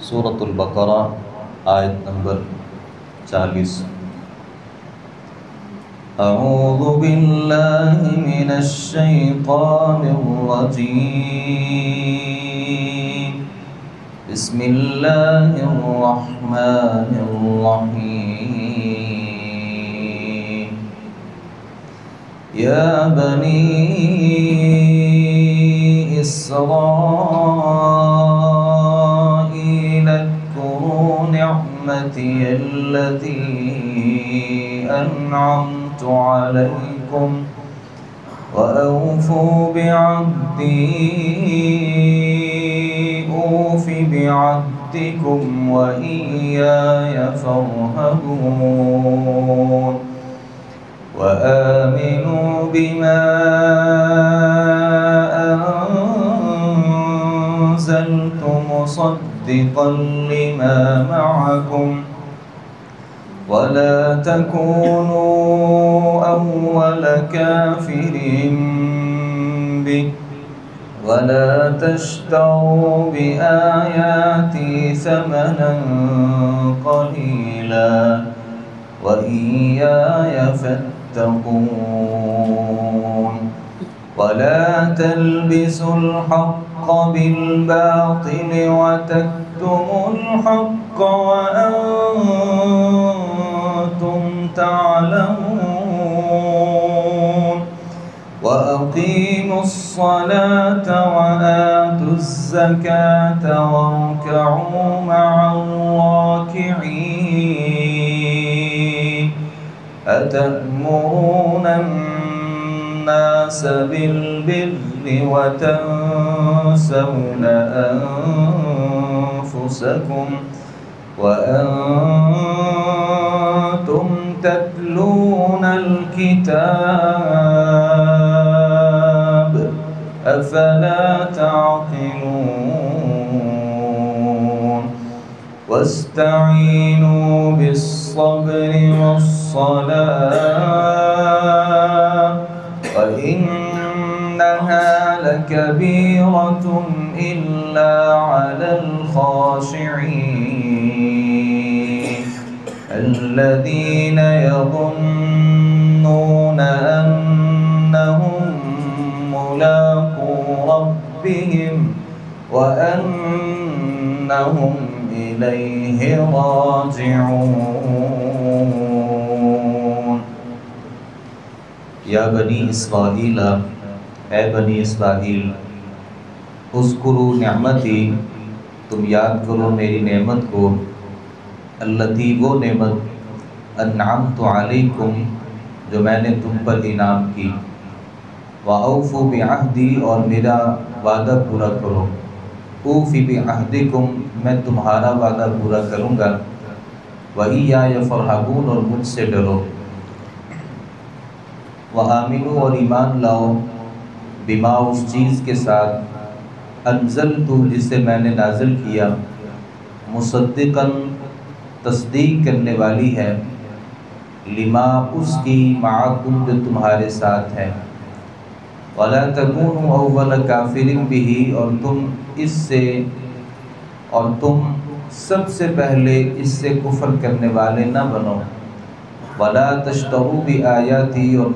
سورۃ البقرہ آیت نمبر 40۔ اعوذ باللہ من الشیطان الرجیم، بسم اللہ الرحمن الرحیم۔ یا بنی اسرائیل اذکروا نعمتی التي انعمت علیکم وأوفوا بعهدي أوف بعهدكم وإياي فارهبون وآمنوا بما أنزلت مصدقا لما معكم ولا تكونوا أول كافر به ولا تشتروا بآياتي ثمنا قليلا وإياي فاتقون ولا تلبسوا الحق بالباطل وتكتموا الحق وأنتم تعلمون وأقيموا الصلاة وآتوا الزكاة واركعوا مع الراكعين أتأمرون الناس بالبر وتنسون أنفسكم وأنتم تتلون الكتاب أفلا تعقلون واستعينوا بالصبر والصلاة وإنها لكبيرة إلا على الخاشعين الذين يظنون أنهم ملاقو ربهم وأنهم إليه راجعون۔ یا بنی اسرائیل، اے بنی اسرائیل، اذکروا نعمتی، تم یاد کرو میری نعمت کو، التی وہ نعمت، انعمت علیکم جو میں نے تم پر انعام کی، وأوفوا بعہدی اور میرا وعدہ پورا کرو، اوفی بعہدکم میں تمہارا وعدہ پورا کروں گا، وإیایا فارہبون اور مجھ سے ڈرو، وآمنوا اور ایمان لاؤ، بما اس چیز کے ساتھ، انزلت جسے میں نے نازل کیا، مصدقاً تصدیق کرنے والی ہے، لما اس کی، معکم جو تمہارے ساتھ ہے، ولا تکونوا اول کافر بہ اور تم سب سے پہلے اس سے کفر کرنے والے نہ بنو، ولا تشتروا بآیاتی اور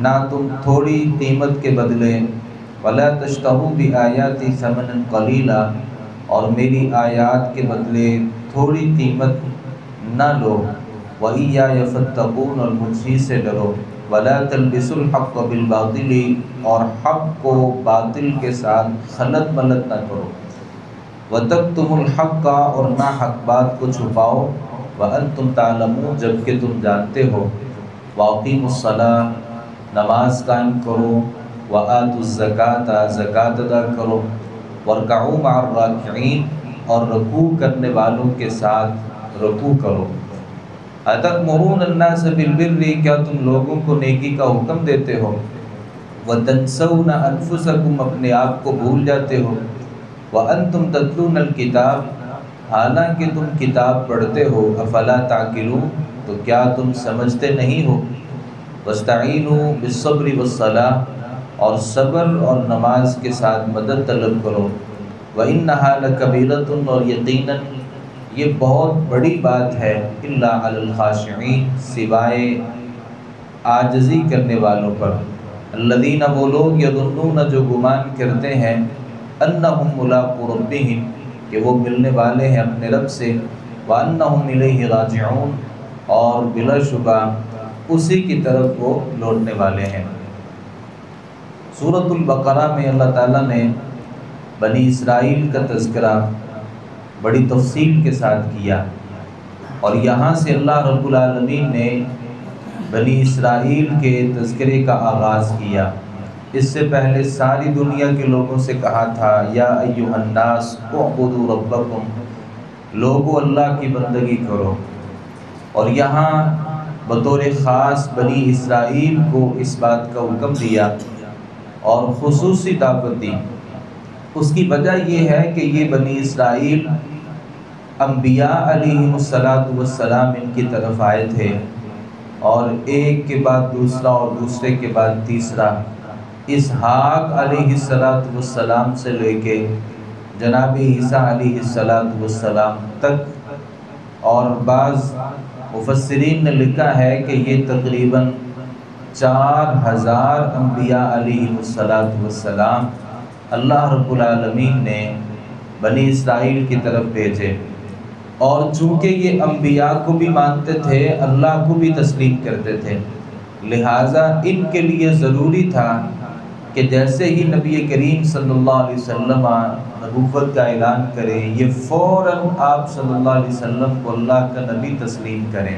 نہ تم تھوڑی قیمت کے بدلے، ولا تشتروا بآیاتی ثمنا قلیلا اور میری آیات کے بدلے تھوڑی قیمت نہ لو، وإیایا فاتقون اور مجھ ہی سے ڈرو، ولا تلبسوا الحق بالباطل اور حق کو باطل کے ساتھ خلط ملط نہ کرو، وتکتموا الحق اور نہ حق بات کو چھپاؤ، وانتم تعلمون جبکہ تم جانتے ہو، واقیموا الصلاۃ نماز قائم کرو، وآتوا الزکاۃ زکوٰۃ ادا کرو، وارکعوا مع الراکعین اور رکوع کرنے والوں کے ساتھ رکوع کرو، اتأمرون الناس بالبر کیا تم لوگوں کو نیکی کا حکم دیتے ہو، وتنسون انفسکم اپنے آپ کو بھول جاتے ہو، وانتم تتلون الکتاب حالانکہ تم کتاب پڑھتے ہو، افلا تعقلون تو کیا تم سمجھتے نہیں ہو، واستعینوا بالصبر والصلاۃ اور صبر اور نماز کے ساتھ مدد طلب کرو۔ وَإِنَّهَا لَكَبِيرَةٌ، اور یقیناً یہ بہت بڑی بات ہے، إِلَّا عَلَى الْخَاشِعِينَ، سوائے عاجزی کرنے والوں پر۔ الذین، وہ لوگ، یظنون، جو گمان کرتے ہیں، انہم ملاقو ربہم، کہ وہ ملنے والے ہیں اپنے رب سے، وانہم الیہ راجعون، اور بلا شبہ اسی کی طرف وہ لوٹنے والے ہیں۔ سورۃ البقرہ میں اللہ تعالیٰ نے بنی اسرائیل کا تذکرہ بڑی تفصیل کے ساتھ کیا، اور یہاں سے اللہ رب العالمین نے بنی اسرائیل کے تذکرے کا آغاز کیا۔ اس سے پہلے ساری دنیا کے لوگوں سے کہا تھا، یا ایھا الناس اعبدوا ربکم، لوگو اللہ کی بندگی کرو، اور یہاں بطور خاص بنی اسرائیل کو اس بات کا حکم دیا اور خصوصی دعوت دی۔ اس کی وجہ یہ ہے کہ یہ بنی اسرائیل انبیاء علیہم السلام ان کی طرف آئے تھے، اور ایک کے بعد دوسرا اور دوسرے کے بعد تیسرا، اسحاق علیہ السلام سے لے کے جناب عیسیٰ علیہ السلام تک، اور بعض مفسرین نے لکھا ہے کہ یہ تقریباً 4000 انبیاء علیہ السلام اللہ رب العالمین نے بنی اسرائیل کی طرف بھیجے، اور چونکہ یہ انبیاء کو بھی مانتے تھے، اللہ کو بھی تسلیم کرتے تھے، لہٰذا ان کے لیے ضروری تھا کہ جیسے ہی نبی کریم صلی اللہ علیہ وسلم نبوت کا اعلان کریں، یہ فوراً آپ صلی اللہ علیہ وسلم کو اللہ کا نبی تسلیم کریں،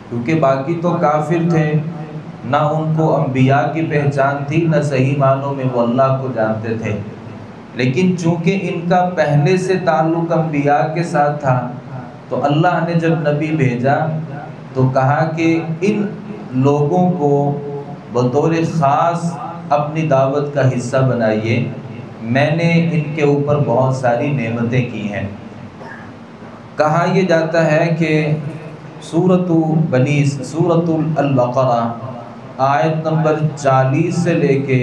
کیونکہ باقی تو کافر تھے، نہ ان کو انبیاء کی پہچان تھی، نہ صحیح معنوں میں وہ اللہ کو جانتے تھے، لیکن چونکہ ان کا پہلے سے تعلق انبیاء کے ساتھ تھا، تو اللہ نے جب نبی بھیجا تو کہا کہ ان لوگوں کو بطور خاص اپنی دعوت کا حصہ بنائیے، میں نے ان کے اوپر بہت ساری نعمتیں کی ہیں۔ کہا یہ جاتا ہے کہ سورۃ البقرہ آیت نمبر 40 سے لے کے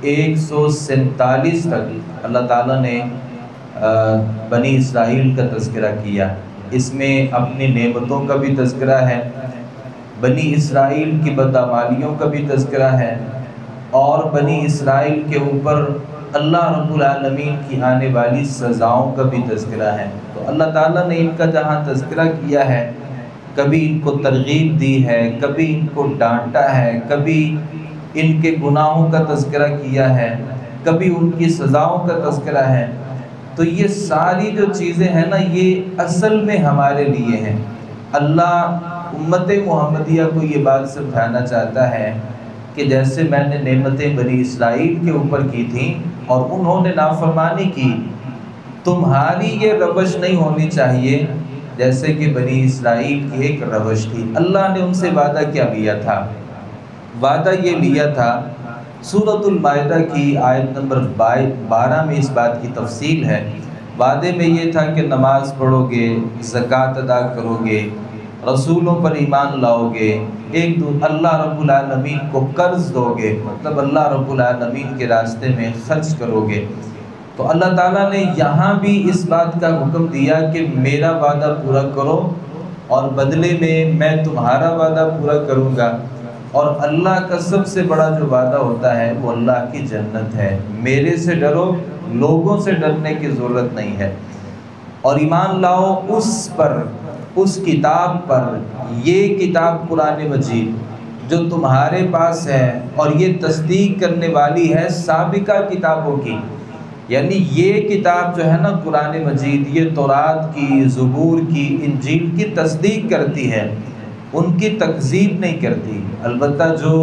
147 تک اللہ تعالیٰ نے بنی اسرائیل کا تذکرہ کیا۔ اس میں اپنی نعمتوں کا بھی تذکرہ ہے، بنی اسرائیل کی بدعمالیوں کا بھی تذکرہ ہے، اور بنی اسرائیل کے اوپر اللہ رب العالمین کی آنے والی سزاؤں کا بھی تذکرہ ہے۔ تو اللہ تعالیٰ نے ان کا جہاں تذکرہ کیا ہے، کبھی ان کو ترغیب دی ہے، کبھی ان کو ڈانٹا ہے، کبھی ان کے گناہوں کا تذکرہ کیا ہے، کبھی ان کی سزاؤں کا تذکرہ ہے، تو یہ ساری جو چیزیں ہیں نا، یہ اصل میں ہمارے لیے ہیں۔ اللہ امت محمدیہ کو یہ بات سمجھانا چاہتا ہے کہ جیسے میں نے نعمتیں بنی اسرائیل کے اوپر کی تھیں اور انہوں نے نافرمانی کی، تمہاری یہ روش نہیں ہونی چاہیے جیسے کہ بنی اسرائیل کی ایک روش تھی۔ اللہ نے ان سے وعدہ کیا لیا تھا؟ وعدہ یہ لیا تھا، سورۃ المائدہ کی آیت نمبر 12 میں اس بات کی تفصیل ہے۔ وعدے میں یہ تھا کہ نماز پڑھو گے، زکوٰۃ ادا کرو گے، رسولوں پر ایمان لاؤ گے، اللہ رب العالمین کو قرض دو گے، مطلب اللہ رب العالمین کے راستے میں خرچ کرو گے۔ تو اللہ تعالیٰ نے یہاں بھی اس بات کا حکم دیا کہ میرا وعدہ پورا کرو، اور بدلے میں تمہارا وعدہ پورا کروں گا۔ اور اللہ کا سب سے بڑا جو وعدہ ہوتا ہے وہ اللہ کی جنت ہے۔ میرے سے ڈرو، لوگوں سے ڈرنے کی ضرورت نہیں ہے، اور ایمان لاؤ اس پر، اس کتاب پر، یہ کتاب قرآن مجید جو تمہارے پاس ہے، اور یہ تصدیق کرنے والی ہے سابقہ کتابوں کی، یعنی یہ کتاب جو ہے نا قرآن مجید، یہ تورات کی، زبور کی، انجیل کی تصدیق کرتی ہے، ان کی تکذیب نہیں کرتی۔ البتہ جو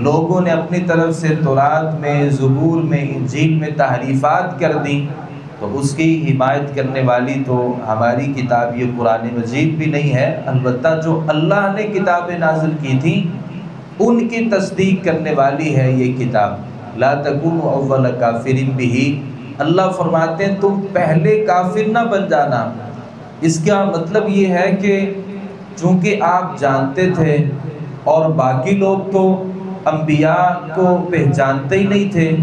لوگوں نے اپنی طرف سے تورات میں، زبور میں، انجیل میں تحریفات کر دیں، تو اس کی حمایت کرنے والی تو ہماری کتاب یہ قرآن مجید بھی نہیں ہے، البتہ جو اللہ نے کتابیں نازل کی تھیں ان کی تصدیق کرنے والی ہے یہ کتاب۔ لا تکونوا اول کافر بہ، اللہ فرماتے ہیں تم پہلے کافر نہ بن جانا۔ اس کا مطلب یہ ہے کہ چونکہ آپ جانتے تھے اور باقی لوگ تو انبیاء کو پہچانتے ہی نہیں تھے،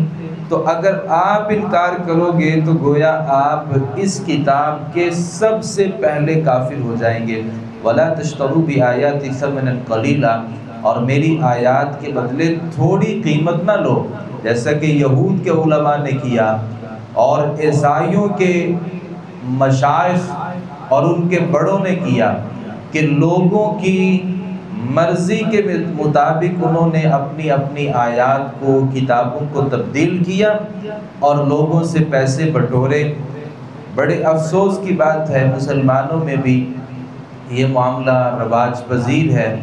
تو اگر آپ انکار کرو گے تو گویا آپ اس کتاب کے سب سے پہلے کافر ہو جائیں گے۔ وَلَا تَشْتَرُوا بِآيَاتِي ثَمَنًا قَلِيلًا، اور میری آیات کے بدلے تھوڑی قیمت نہ لو، جیسا کہ یہود کے علماء نے کیا اور عیسائیوں کے مشائخ اور ان کے بڑوں نے کیا، کہ لوگوں کی مرضی کے مطابق انہوں نے اپنی اپنی آیات کو، کتابوں کو تبدیل کیا اور لوگوں سے پیسے بٹورے۔ بڑے افسوس کی بات ہے، مسلمانوں میں بھی یہ معاملہ رواج پذیر ہے،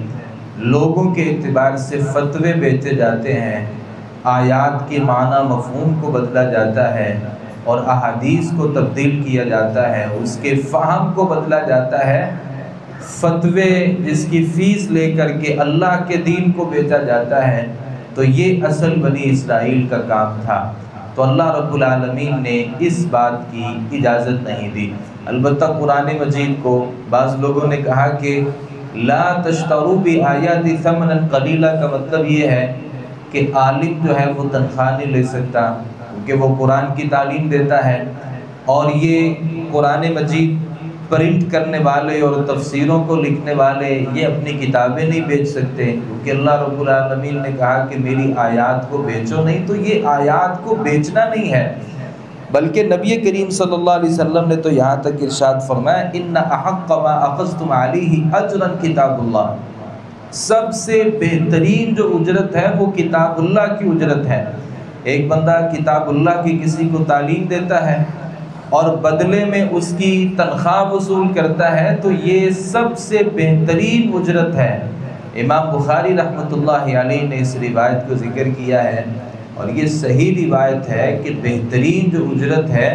لوگوں کے اعتبار سے فتوے بیچے جاتے ہیں، آیات کے معنی مفہوم کو بدلا جاتا ہے اور احادیث کو تبدیل کیا جاتا ہے، اس کے فہم کو بدلا جاتا ہے، فتوے جس کی فیس لے کر کے اللہ کے دین کو بیچا جاتا ہے۔ تو یہ اصل بنی اسرائیل کا کام تھا، تو اللہ رب العالمین نے اس بات کی اجازت نہیں دی۔ البتہ قرآن مجید کو بعض لوگوں نے کہا کہ لا تشتروا بآیاتی ثمنا قلیلا کا مطلب یہ ہے کہ عالم جو ہے وہ تنخواہ نہیں لے سکتا، کیونکہ وہ قرآن کی تعلیم دیتا ہے، اور یہ قرآن مجید پرنٹ کرنے والے اور تفسیروں کو لکھنے والے یہ اپنی کتابیں نہیں بیچ سکتے، کیونکہ اللہ رب العالمین نے کہا کہ میری آیات کو بیچو نہیں۔ تو یہ آیات کو بیچنا نہیں ہے، بلکہ نبی کریم صلی اللہ علیہ وسلم نے تو یہاں تک ارشاد فرمایا ان احق ما اخذتم علیہ اجرا کتاب اللہ، سب سے بہترین جو اجرت ہے وہ کتاب اللہ کی اجرت ہے۔ ایک بندہ کتاب اللہ کی کسی کو تعلیم دیتا ہے اور بدلے میں اس کی تنخواہ وصول کرتا ہے، تو یہ سب سے بہترین اجرت ہے۔ امام بخاری رحمۃ اللہ علیہ نے اس روایت کو ذکر کیا ہے، اور یہ صحیح روایت ہے کہ بہترین جو اجرت ہے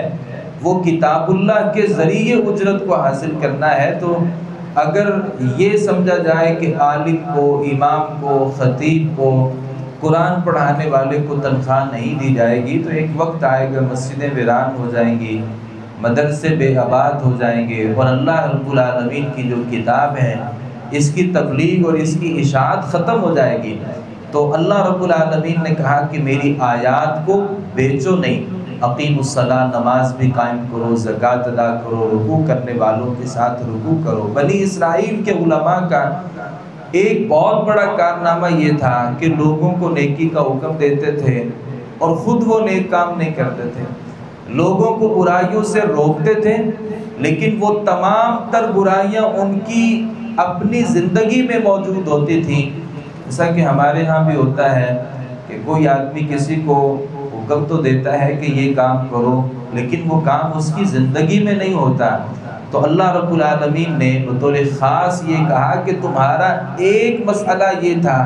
وہ کتاب اللہ کے ذریعے اجرت کو حاصل کرنا ہے۔ تو اگر یہ سمجھا جائے کہ عالم کو، امام کو، خطیب کو، قرآن پڑھانے والے کو تنخواہ نہیں دی جائے گی، تو ایک وقت آئے گا مسجدیں ویران ہو جائیں گی، مدرسے بے آباد ہو جائیں گے، اور اللہ رب العالمین کی جو کتاب ہے اس کی تبلیغ اور اس کی اشاعت ختم ہو جائے گی۔ تو اللہ رب العالمین نے کہا کہ میری آیات کو بیچو نہیں، اقیم الصلاۃ، نماز بھی قائم کرو، زکوٰۃ ادا کرو، رکوع کرنے والوں کے ساتھ رکوع کرو۔ بنی اسرائیل کے علماء کا ایک بہت بڑا کارنامہ یہ تھا کہ لوگوں کو نیکی کا حکم دیتے تھے اور خود وہ نیک کام نہیں کرتے تھے، لوگوں کو برائیوں سے روکتے تھے، لیکن وہ تمام تر برائیاں ان کی اپنی زندگی میں موجود ہوتی تھیں۔ جیسا کہ ہمارے ہاں بھی ہوتا ہے کہ کوئی آدمی کسی کو حکم تو دیتا ہے کہ یہ کام کرو، لیکن وہ کام اس کی زندگی میں نہیں ہوتا۔ تو اللہ رب العالمین نے بطور خاص یہ کہا کہ تمہارا ایک مسئلہ یہ تھا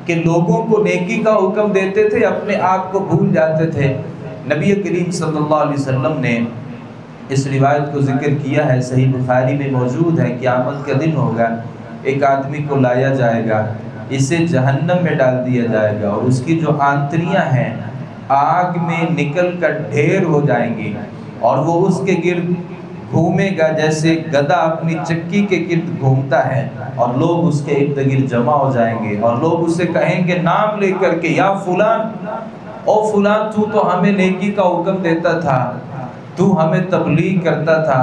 کہ لوگوں کو نیکی کا حکم دیتے تھے، اپنے آپ کو بھول جاتے تھے۔ نبی کریم صلی اللہ علیہ وسلم نے اس روایت کو ذکر کیا ہے، صحیح بخاری میں موجود ہے، قیامت کا دن ہوگا، ایک آدمی کو لایا جائے گا، اسے جہنم میں ڈال دیا جائے گا، اور اس کی جو آنتڑیاں ہیں آگ میں نکل کر ڈھیر ہو جائیں گی، اور وہ اس کے گرد گھومے گا جیسے گدھا اپنی چکی کے گرد گھومتا ہے، اور لوگ اس کے ارد گرد جمع ہو جائیں گے، اور لوگ اسے کہیں گے نام لے کر کہ یا فلان، او فلان، تو ہمیں نیکی کا حکم دیتا تھا، تو ہمیں تبلیغ کرتا تھا،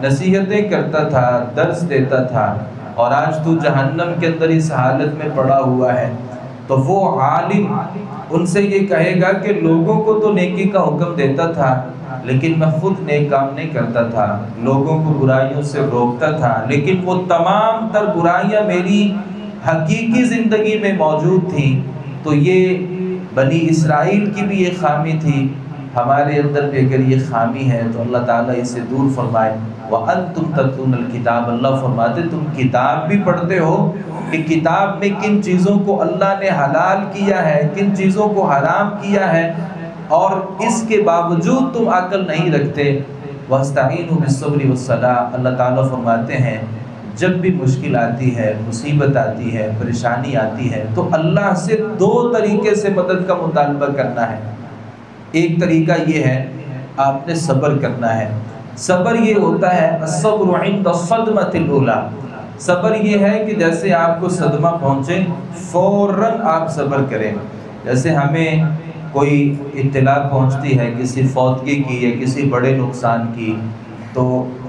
نصیحتیں کرتا تھا، درس دیتا تھا، اور آج تو جہنم کے اندر اس حالت میں پڑا ہوا ہے۔ تو وہ عالم ان سے یہ کہے گا کہ لوگوں کو تو نیکی کا حکم دیتا تھا، لیکن میں خود نیک کام نہیں کرتا تھا، لوگوں کو برائیوں سے روکتا تھا، لیکن وہ تمام تر برائیاں میری حقیقی زندگی میں موجود تھیں۔ تو یہ بنی اسرائیل کی بھی یہ خامی تھی، ہمارے اندر بھی اگر یہ خامی ہے تو اللہ تعالیٰ اسے دور فرمائے۔ وَأَنْتُمْ تَتْلُونَ الْكِتَابَ، اللہ فرماتے تم کتاب بھی پڑھتے ہو کہ کتاب میں کن چیزوں کو اللہ نے حلال کیا ہے، کن چیزوں کو حرام کیا ہے، اور اس کے باوجود تم عقل نہیں رکھتے۔ وَاسْتَعِينُوا بِالصَّبْرِ وَالصَّلَاةِ، اللہ تعالیٰ فرماتے ہیں جب بھی مشکل آتی ہے، مصیبت آتی ہے، پریشانی آتی ہے، تو اللہ سے دو طریقے سے مدد کا مطالبہ کرنا ہے۔ ایک طریقہ یہ ہے آپ نے صبر کرنا ہے۔ صبر یہ ہوتا ہے الصبر عند الصدمۃ الاولی، صبر یہ ہے کہ جیسے آپ کو صدمہ پہنچے فوراً آپ صبر کریں. جیسے ہمیں کوئی اطلاع پہنچتی ہے کسی فوتگی کی یا کسی بڑے نقصان کی، تو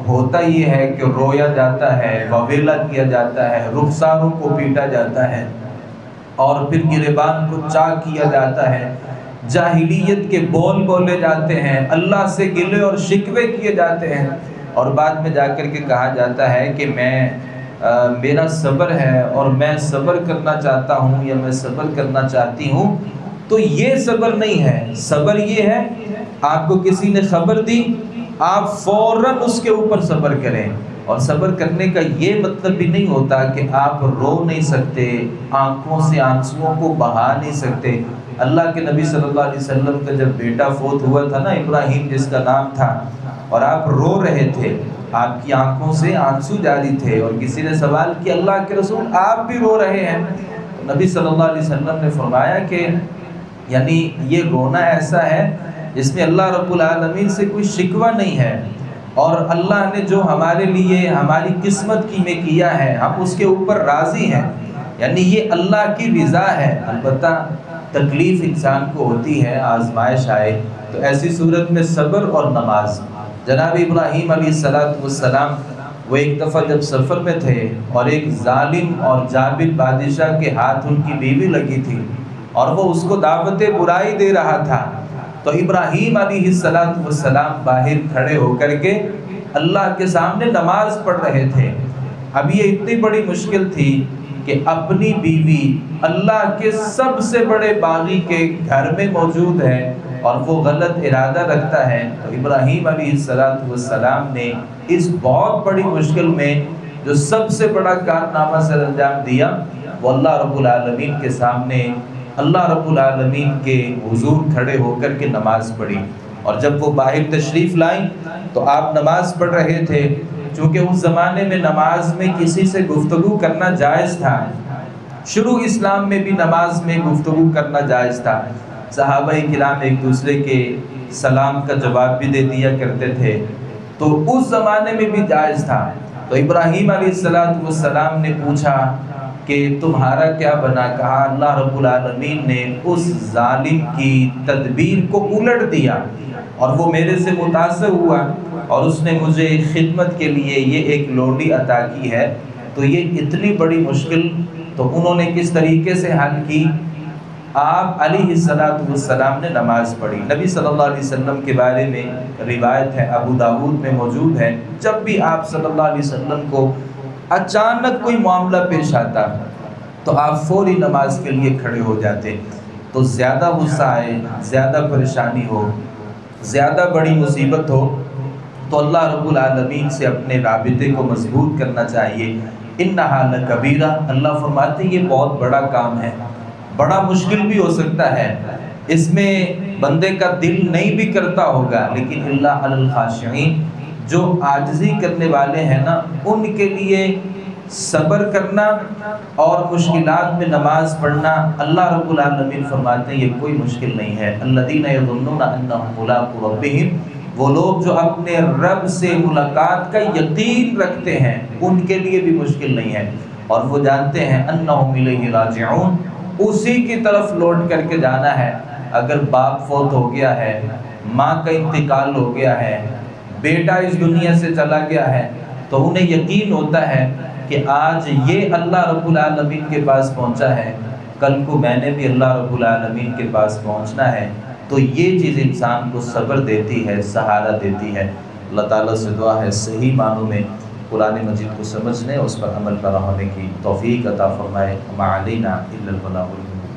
ہوتا یہ ہے کہ رویا جاتا ہے، وویلا کیا جاتا ہے، رخساروں کو پیٹا جاتا ہے، اور پھر گریبان کو چاک کیا جاتا ہے، جاہلیت کے بول بولے جاتے ہیں، اللہ سے گلے اور شکوے کیے جاتے ہیں، اور بعد میں جا کر کے کہا جاتا ہے کہ میرا صبر ہے اور میں صبر کرنا چاہتا ہوں یا میں صبر کرنا چاہتی ہوں. تو یہ صبر نہیں ہے. صبر یہ ہے آپ کو کسی نے خبر دی، آپ فوراً اس کے اوپر صبر کریں. اور صبر کرنے کا یہ مطلب بھی نہیں ہوتا کہ آپ رو نہیں سکتے، آنکھوں سے آنسوؤں کو بہا نہیں سکتے. اللہ کے نبی صلی اللہ علیہ وسلم کا جب بیٹا فوت ہوا تھا نا، ابراہیم جس کا نام تھا، اور آپ رو رہے تھے، آپ کی آنکھوں سے آنسو جاری تھے، اور کسی نے سوال کیا اللہ کے رسول آپ بھی رو رہے ہیں، تو نبی صلی اللہ علیہ وسلم نے فرمایا کہ یعنی یہ رونا ایسا ہے جس میں اللہ رب العالمین سے کوئی شکوہ نہیں ہے، اور اللہ نے جو ہمارے لیے ہماری قسمت میں کیا ہے ہم اس کے اوپر راضی ہیں، یعنی یہ اللہ کی رضا ہے. البتہ تکلیف انسان کو ہوتی ہے، آزمائش آئے، تو ایسی صورت میں صبر اور نماز. جناب ابراہیم علیہ السلام وہ ایک دفعہ جب سفر میں تھے اور ایک ظالم اور جابر بادشاہ کے ہاتھ ان کی بیوی لگی تھی اور وہ اس کو دعوت برائی دے رہا تھا، تو ابراہیم علیہ السلام باہر کھڑے ہو کر کے اللہ کے سامنے نماز پڑھ رہے تھے. اب یہ اتنی بڑی مشکل تھی کہ اپنی بیوی اللہ کے سب سے بڑے باغی کے گھر میں موجود ہے اور وہ غلط ارادہ رکھتا ہے. تو ابراہیم علیہ السلام نے اس بہت بڑی مشکل میں جو سب سے بڑا کارنامہ سر انجام دیا، وہ اللہ رب العالمین کے سامنے اللہ رب العالمین کے حضور کھڑے ہو کر کے نماز پڑھی. اور جب وہ باہر تشریف لائیں تو آپ نماز پڑھ رہے تھے. چونکہ اس زمانے میں نماز میں کسی سے گفتگو کرنا جائز تھا، شروع اسلام میں بھی نماز میں گفتگو کرنا جائز تھا. صحابہ کرام ایک دوسرے کے سلام کا جواب بھی دے دیا کرتے تھے، تو اس زمانے میں بھی جائز تھا. تو ابراہیم علیہ السلام نے پوچھا کہ تمہارا کیا بنا؟ کہا اللہ رب العالمین نے اس ظالم کی تدبیر کو الٹ دیا اور وہ میرے سے متاثر ہوا اور اس نے مجھے خدمت کے لیے یہ ایک لوڈی عطا کی ہے. تو یہ اتنی بڑی مشکل تو انہوں نے کس طریقے سے حل کی؟ آپ علیہ السلام نے نماز پڑھی. نبی صلی اللہ علیہ وسلم کے بارے میں روایت ہے، ابو داؤد میں موجود ہے، جب بھی آپ صلی اللہ علیہ وسلم کو اچانک کوئی معاملہ پیش آتا تو آپ فوری نماز کے لیے کھڑے ہو جاتے. تو زیادہ غصہ آئے، زیادہ پریشانی ہو، زیادہ بڑی مصیبت ہو تو اللہ رب العالمین سے اپنے رابطے کو مضبوط کرنا چاہیے. انہا لکبیرہ، اللہ فرماتے ہیں یہ بہت بڑا کام ہے، بڑا مشکل بھی ہو سکتا ہے، اس میں بندے کا دل نہیں بھی کرتا ہوگا، لیکن اللہ علی الخاشعین، جو عاجزی کرنے والے ہیں نا، ان کے لیے صبر کرنا اور مشکلات میں نماز پڑھنا اللہ رب العالمین فرماتے ہیں یہ کوئی مشکل نہیں ہے. الذین یظنون انہم ملاقو ربہم، وہ لوگ جو اپنے رب سے ملاقات کا یقین رکھتے ہیں ان کے لیے بھی مشکل نہیں ہے، اور وہ جانتے ہیں انہم الیہ راجعون، اسی کی طرف لوٹ کر کے جانا ہے. اگر باپ فوت ہو گیا ہے، ماں کا انتقال ہو گیا ہے، بیٹا اس دنیا سے چلا گیا ہے، تو انہیں یقین ہوتا ہے کہ آج یہ اللہ رب العالمین کے پاس پہنچا ہے، کل کو میں نے بھی اللہ رب العالمین کے پاس پہنچنا ہے. تو یہ چیز انسان کو صبر دیتی ہے، سہارا دیتی ہے. اللہ تعالیٰ سے دعا ہے صحیح معنوں میں قرآن مجید کو سمجھنے، اس پر عمل پیرا ہونے کی توفیق عطا فرمائے. وما علینا الا البلاغ المبین.